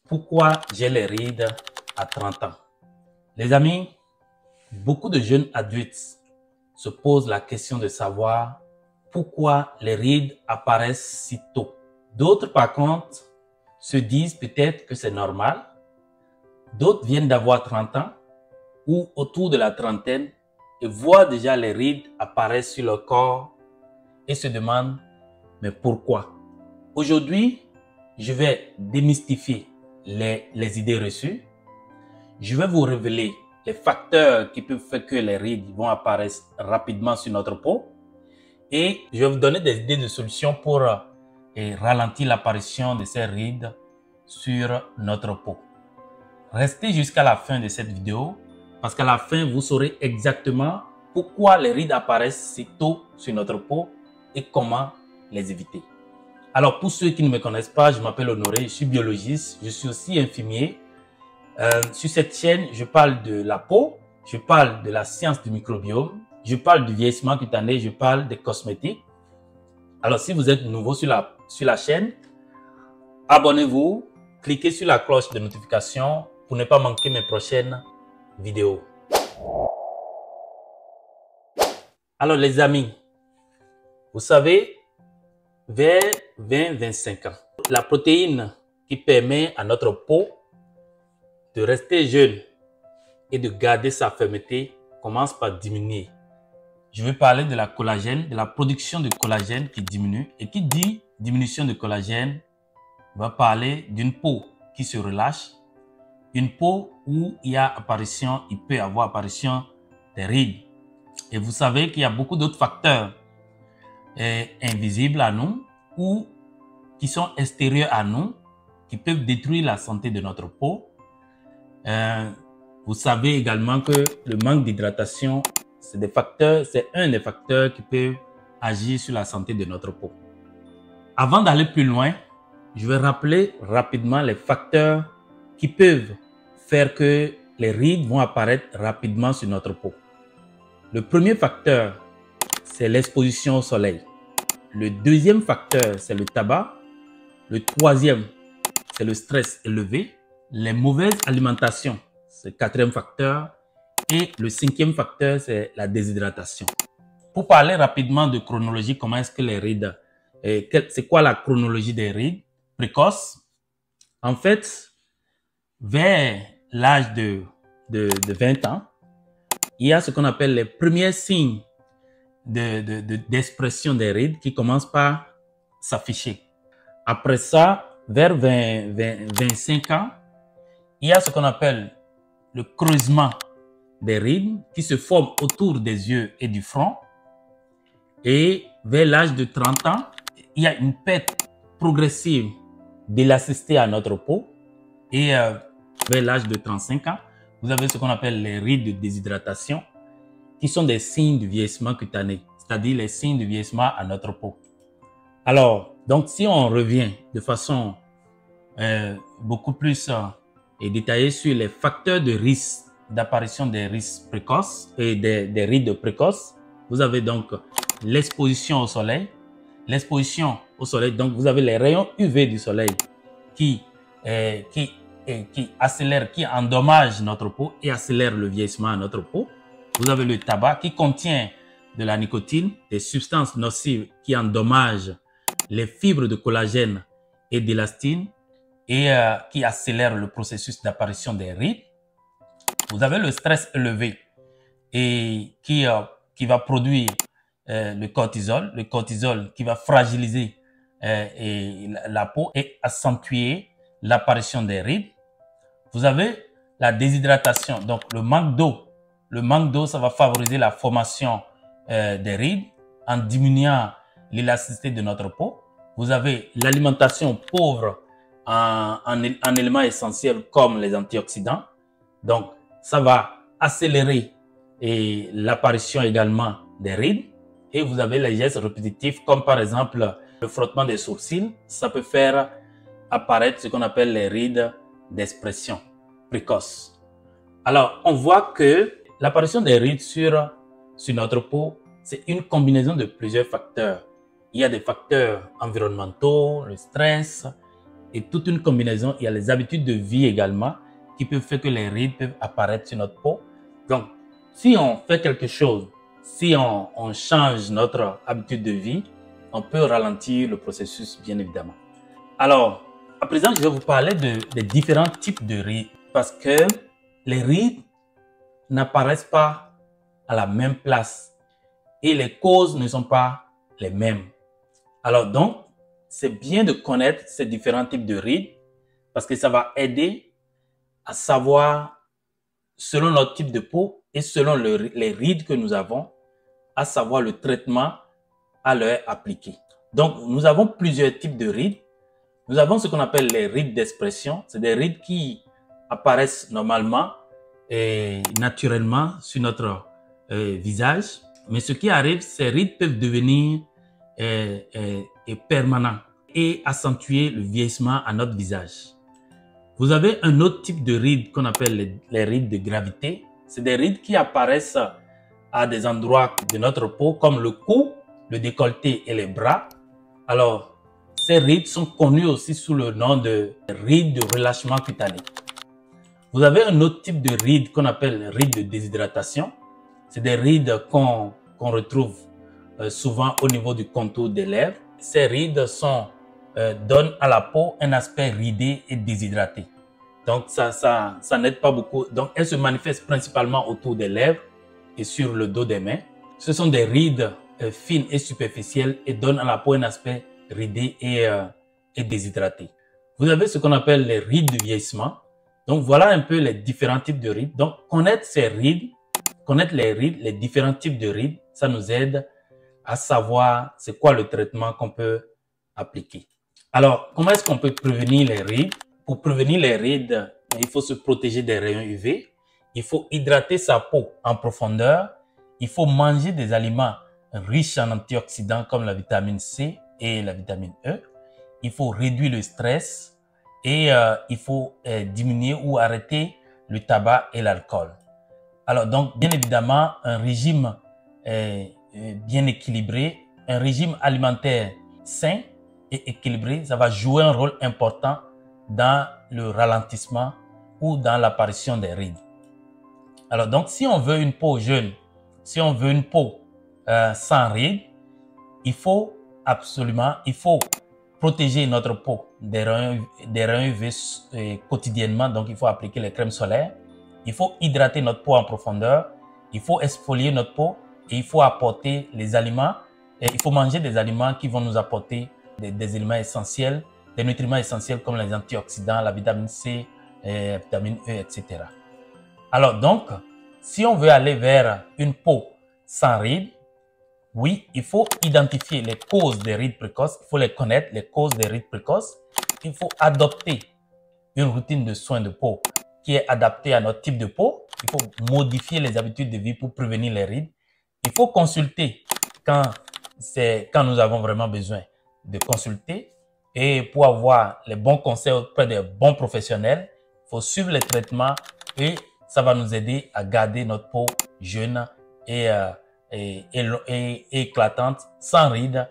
Pourquoi j'ai les rides à 30 ans? Les amis, beaucoup de jeunes adultes se posent la question de savoir pourquoi les rides apparaissent si tôt. D'autres, par contre, se disent peut-être que c'est normal. D'autres viennent d'avoir 30 ans ou autour de la trentaine et voient déjà les rides apparaître sur leur corps et se demandent mais pourquoi? Aujourd'hui, je vais démystifier les idées reçues. Je vais vous révéler les facteurs qui peuvent faire que les rides vont apparaître rapidement sur notre peau. Et je vais vous donner des idées de solutions pour ralentir l'apparition de ces rides sur notre peau. Restez jusqu'à la fin de cette vidéo parce qu'à la fin, vous saurez exactement pourquoi les rides apparaissent si tôt sur notre peau et comment les éviter. Alors, pour ceux qui ne me connaissent pas, je m'appelle Honoré, je suis biologiste, je suis aussi infirmier. Sur cette chaîne, je parle de la peau, je parle de la science du microbiome, je parle du vieillissement cutané, je parle des cosmétiques. Alors, si vous êtes nouveau sur la chaîne, abonnez-vous, cliquez sur la cloche de notification pour ne pas manquer mes prochaines vidéos. Alors, les amis, vous savez, vers 20-25 ans, la protéine qui permet à notre peau de rester jeune et de garder sa fermeté commence par diminuer. Je vais parler de la collagène, de la production de collagène qui diminue. Et qui dit diminution de collagène va parler d'une peau qui se relâche, une peau où il peut y avoir apparition des rides. Et vous savez qu'il y a beaucoup d'autres facteurs invisibles à nous ou qui sont extérieurs à nous, qui peuvent détruire la santé de notre peau. Vous savez également que le manque d'hydratation, c'est un des facteurs qui peut agir sur la santé de notre peau. Avant d'aller plus loin, je vais rappeler rapidement les facteurs qui peuvent faire que les rides vont apparaître rapidement sur notre peau. Le premier facteur, c'est l'exposition au soleil. Le deuxième facteur, c'est le tabac. Le troisième, c'est le stress élevé. Les mauvaises alimentations, c'est le quatrième facteur. Et le cinquième facteur, c'est la déshydratation. Pour parler rapidement de chronologie, comment est-ce que les rides, c'est quoi la chronologie des rides précoces? En fait, vers l'âge de 20 ans, il y a ce qu'on appelle les premiers signes d'expression des rides qui commencent par s'afficher. Après ça, vers 25 ans, il y a ce qu'on appelle le creusement des rides qui se forment autour des yeux et du front. Et vers l'âge de 30 ans, il y a une perte progressive d'élasticité à notre peau. Et vers l'âge de 35 ans, vous avez ce qu'on appelle les rides de déshydratation qui sont des signes de vieillissement cutané, c'est-à-dire les signes de vieillissement à notre peau. Alors, donc si on revient de façon beaucoup plus détaillée sur les facteurs de risque d'apparition des risques précoces et des rides précoces, vous avez donc l'exposition au soleil. L'exposition au soleil, donc vous avez les rayons UV du soleil qui accélèrent, qui endommagent notre peau et accélèrent le vieillissement à notre peau. Vous avez le tabac qui contient de la nicotine, des substances nocives qui endommagent les fibres de collagène et d'élastine et qui accélèrent le processus d'apparition des rides. Vous avez le stress élevé et qui va produire le cortisol qui va fragiliser la peau et accentuer l'apparition des rides. Vous avez la déshydratation, donc le manque d'eau. Le manque d'eau, ça va favoriser la formation des rides en diminuant l'élasticité de notre peau. Vous avez l'alimentation pauvre en éléments essentiels comme les antioxydants. Donc, ça va accélérer l'apparition également des rides. Et vous avez les gestes répétitifs comme par exemple le frottement des sourcils. Ça peut faire apparaître ce qu'on appelle les rides d'expression précoce. Alors, on voit que l'apparition des rides sur notre peau, c'est une combinaison de plusieurs facteurs. Il y a des facteurs environnementaux, le stress et toute une combinaison. Il y a les habitudes de vie également qui peuvent faire que les rides peuvent apparaître sur notre peau. Donc, si on fait quelque chose, si on change notre habitude de vie, on peut ralentir le processus, bien évidemment. Alors, à présent, je vais vous parler des différents types de rides parce que les rides n'apparaissent pas à la même place et les causes ne sont pas les mêmes. Alors donc, c'est bien de connaître ces différents types de rides parce que ça va aider à savoir, selon notre type de peau et selon les rides que nous avons, à savoir le traitement à leur appliquer. Donc, nous avons plusieurs types de rides. Nous avons ce qu'on appelle les rides d'expression. C'est des rides qui apparaissent normalement et naturellement sur notre visage. Mais ce qui arrive, ces rides peuvent devenir permanents et accentuer le vieillissement à notre visage. Vous avez un autre type de rides qu'on appelle les rides de gravité. C'est des rides qui apparaissent à des endroits de notre peau comme le cou, le décolleté et les bras. Alors, ces rides sont connues aussi sous le nom de rides de relâchement cutané. Vous avez un autre type de rides qu'on appelle les rides de déshydratation. C'est des rides qu'on retrouve souvent au niveau du contour des lèvres. Ces rides donnent à la peau un aspect ridé et déshydraté. Donc, ça n'aide pas beaucoup. Donc, elles se manifestent principalement autour des lèvres et sur le dos des mains. Ce sont des rides fines et superficielles et donnent à la peau un aspect ridé et déshydraté. Vous avez ce qu'on appelle les rides de vieillissement. Donc, voilà un peu les différents types de rides. Donc, connaître ces rides, connaître les rides, les différents types de rides, ça nous aide à savoir c'est quoi le traitement qu'on peut appliquer. Alors, comment est-ce qu'on peut prévenir les rides? Pour prévenir les rides, il faut se protéger des rayons UV. Il faut hydrater sa peau en profondeur. Il faut manger des aliments riches en antioxydants comme la vitamine C et la vitamine E. Il faut réduire le stress et il faut diminuer ou arrêter le tabac et l'alcool. Alors donc, bien évidemment, un régime bien équilibré, un régime alimentaire sain et équilibré, ça va jouer un rôle important dans le ralentissement ou dans l'apparition des rides. Alors donc, si on veut une peau jeune, si on veut une peau sans rides, il faut protéger notre peau des rayons UV quotidiennement. Donc, il faut appliquer les crèmes solaires. Il faut hydrater notre peau en profondeur. Il faut exfolier notre peau et il faut apporter les aliments. Et il faut manger des aliments qui vont nous apporter des éléments essentiels, des nutriments essentiels comme les antioxydants, la vitamine C, la vitamine E, etc. Alors donc, si on veut aller vers une peau sans rides, oui, il faut identifier les causes des rides précoces, il faut les connaître, les causes des rides précoces. Il faut adopter une routine de soins de peau qui est adaptée à notre type de peau. Il faut modifier les habitudes de vie pour prévenir les rides. Il faut consulter quand nous avons vraiment besoin de consulter. Et pour avoir les bons conseils auprès des bons professionnels, il faut suivre les traitements et ça va nous aider à garder notre peau jeune et éclatante, sans rides,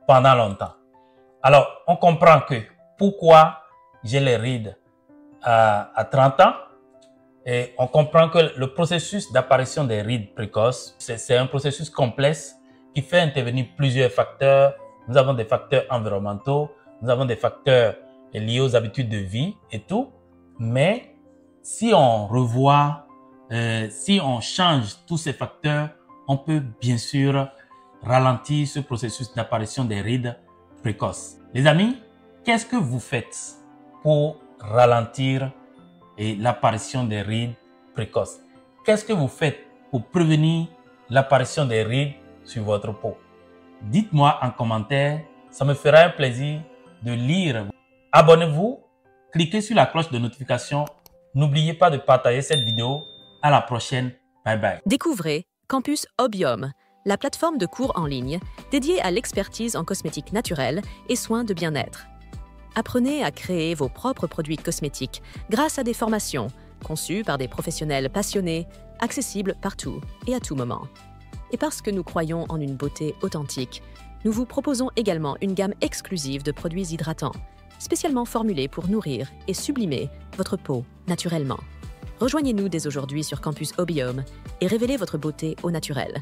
pendant longtemps. Alors, on comprend que pourquoi j'ai les rides à 30 ans. Et on comprend que le processus d'apparition des rides précoces, c'est un processus complexe qui fait intervenir plusieurs facteurs. Nous avons des facteurs environnementaux, nous avons des facteurs liés aux habitudes de vie et tout. Mais si on revoit, si on change tous ces facteurs, on peut bien sûr ralentir ce processus d'apparition des rides précoces. Les amis, qu'est-ce que vous faites pour ralentir l'apparition des rides précoces? Qu'est-ce que vous faites pour prévenir l'apparition des rides sur votre peau? Dites-moi en commentaire, ça me fera un plaisir de lire. Abonnez-vous, cliquez sur la cloche de notification. N'oubliez pas de partager cette vidéo. À la prochaine. Bye bye. Découvrez Campus Obium, la plateforme de cours en ligne dédiée à l'expertise en cosmétique naturelle et soins de bien-être. Apprenez à créer vos propres produits cosmétiques grâce à des formations conçues par des professionnels passionnés, accessibles partout et à tout moment. Et parce que nous croyons en une beauté authentique, nous vous proposons également une gamme exclusive de produits hydratants, spécialement formulés pour nourrir et sublimer votre peau naturellement. Rejoignez-nous dès aujourd'hui sur Campus Obiome et révélez votre beauté au naturel.